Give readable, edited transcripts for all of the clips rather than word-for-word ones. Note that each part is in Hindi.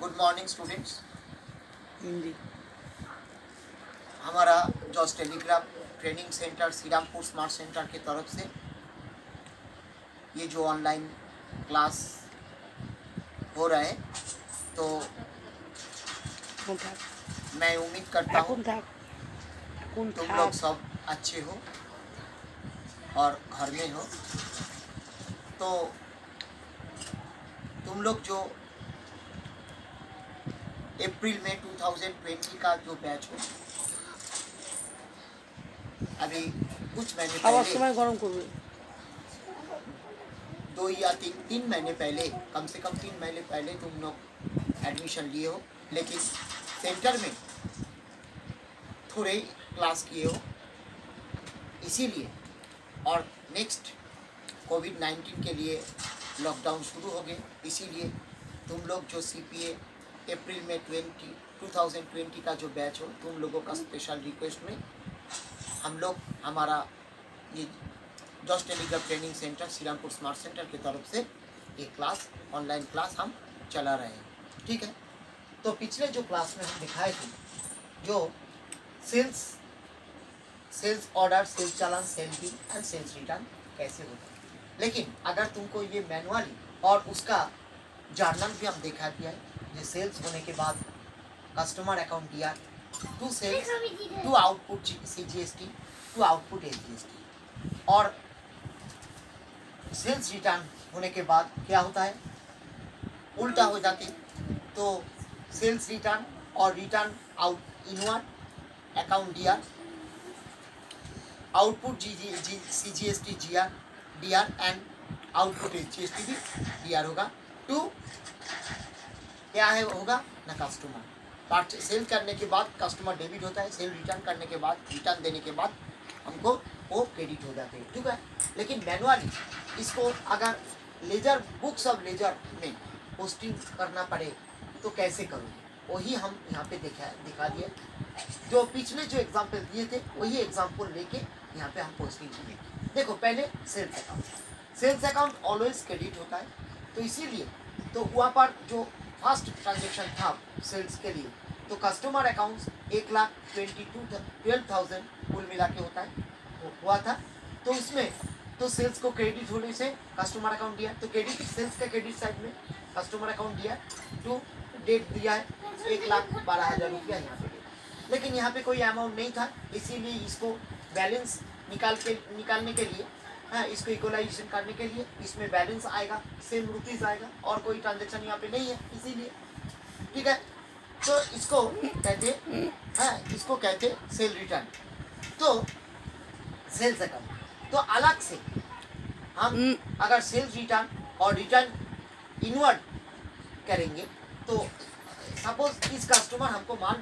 Good morning students. हिंदी हमारा जॉस telegraph training centre Shrirampur smart centre की तरफ से ये जो ऑनलाइन क्लास हो रहा है, तो मैं उम्मीद करता हूँ तुम लोग सब अच्छे हो और घर में हो। तो तुम लोग जो अप्रैल में 2020 का जो बैच हो, अभी कुछ महीने पहले गरम करबे 2 या 3 महीने पहले, कम से कम 3 महीने पहले तुम लोग एडमिशन लिए हो, लेकिन सेंटर में थोड़े क्लास किए हो इसीलिए। और नेक्स्ट कोविड-19 के लिए लॉकडाउन शुरू हो गए, इसीलिए तुम लोग जो CPA अप्रैल में 2020 का जो बैच हो, तुम लोगों का स्पेशल रिक्वेस्ट में हम लोग हमारा ये जॉस telegraph training centre Shrirampur smart centre की तरफ से ये क्लास ऑनलाइन क्लास हम चला रहे हैं, ठीक है। तो पिछले जो क्लास में हम दिखाए थे, जो सेल्स ऑर्डर, सेल्स चालान, sale bill and sales return कैसे होता है, लेकिन अगर तुमको ये मैनुअली और उसका जर्नल भी हम दिखा दिया है, ये सेल्स होने के बाद कस्टमर अकाउंट दिया, to sales, to output CGST, to output SGST, और सेल्स रिटर्न होने के बाद क्या होता है, उल्टा हो जाती। तो सेल्स रिटर्न और रिटर्न आउट इनवर्ड अकाउंट दिया, output CGST DR and output SGST भी DR होगा। टू क्या है होगा ना, कस्टमर पार्ट सेल करने के बाद कस्टमर डेबिट होता है, सेल रिटर्न करने के बाद, रिटर्न देने के बाद हमको वो क्रेडिट हो जाते हैं, ठीक है। लेकिन मैनुअली इसको अगर लेजर बुक्स ऑफ लेजर में पोस्टिंग करना पड़े तो कैसे करोगे, वही हम यहाँ पे दिखा दिए। जो पिछले जो एग्जाम्पल दिए थे वही एग्जाम्पल लेके यहाँ पे हम पोस्टिंग किए। देखो, पहले सेल्स अकाउंट ऑलवेज क्रेडिट होता है, तो इसीलिए तो वहाँ पर जो फर्स्ट ट्रांजेक्शन था सेल्स के लिए, तो कस्टमर अकाउंट्स 1,12,000 कुल मिला के होता है, हुआ था। तो इसमें तो सेल्स को क्रेडिट होने से कस्टमर अकाउंट दिया, तो क्रेडिट सेल्स का क्रेडिट साइड में कस्टमर अकाउंट दिया, टू डेट दिया है 1,12,000 रुपया यहाँ पे। लेकिन यहाँ पे कोई अमाउंट नहीं था, इसीलिए इसको बैलेंस निकालने के लिए, हाँ, इसको इक्वलाइजेशन करने के लिए इसमें बैलेंस आएगा, सेम रुपीज आएगा, और कोई ट्रांजेक्शन यहाँ पे नहीं है, इसीलिए, ठीक है। तो इसको कहते इसको कहते सेल रिटर्न। तो सेल्स अकाउंट तो अलग से हम अगर सेल्स रिटर्न और रिटर्न इनवर्ड करेंगे, तो सपोज इस कस्टमर हमको माल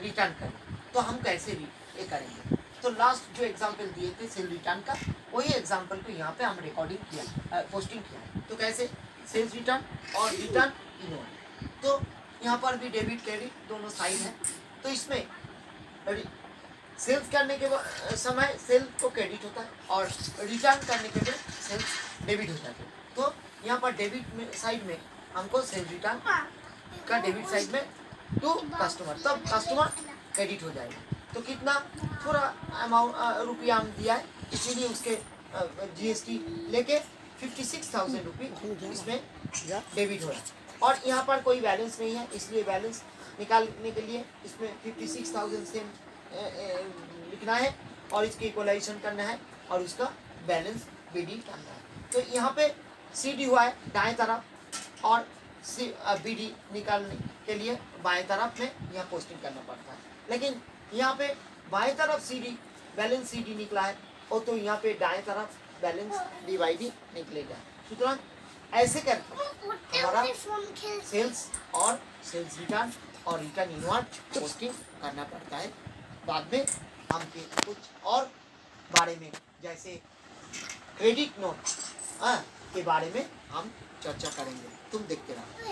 रिटर्न करें, तो हम कैसे ये करेंगे। तो लास्ट जो एग्जांपल दिए थे सेल रिटर्न का, वही एग्जांपल को यहाँ पे हम रिकॉर्डिंग किया, पोस्टिंग किया। तो कैसे सेल्स रिटर्न और रिटर्न इनवर्ड, तो यहाँ पर भी डेबिट क्रेडिट दोनों साइड है। तो इसमें सेल्स करने के समय सेल को क्रेडिट होता है और रिटर्न करने के लिए सेल्स डेबिट हो जाते हैं। तो यहाँ पर डेबिट में साइड में हमको सेल रिटर्न का डेबिट साइड में टू कस्टमर, तब कस्टमर क्रेडिट हो जाएगा। तो कितना थोड़ा अमाउंट रुपया हम दिया है, इसीलिए उसके GST लेके 56,000 रुपये इसमें डेबिट हो रहा है। और यहाँ पर कोई बैलेंस नहीं है, इसलिए बैलेंस निकालने के लिए इसमें 56,000 से लिखना है और इसकी इक्वलाइजेशन करना है और उसका बैलेंस BD करना है। तो यहाँ पे CD हुआ है दाएं तरफ, और BD निकालने के लिए बाएं तरफ में यहाँ पोस्टिंग करना पड़ता है। लेकिन यहाँ पे बाएं तरफ CD बैलेंस CD निकला है, और तो यहाँ पे दाएं तरफ बैलेंस DYD निकलेगा। सुतरां ऐसे करके हमारा सेल्स और सेल्स रिटर्न और रिटर्न इनवर्ड पोस्टिंग करना पड़ता है। बाद में हम कुछ और बारे में, जैसे क्रेडिट नोट के बारे में हम चर्चा करेंगे। तुम देखते रहो।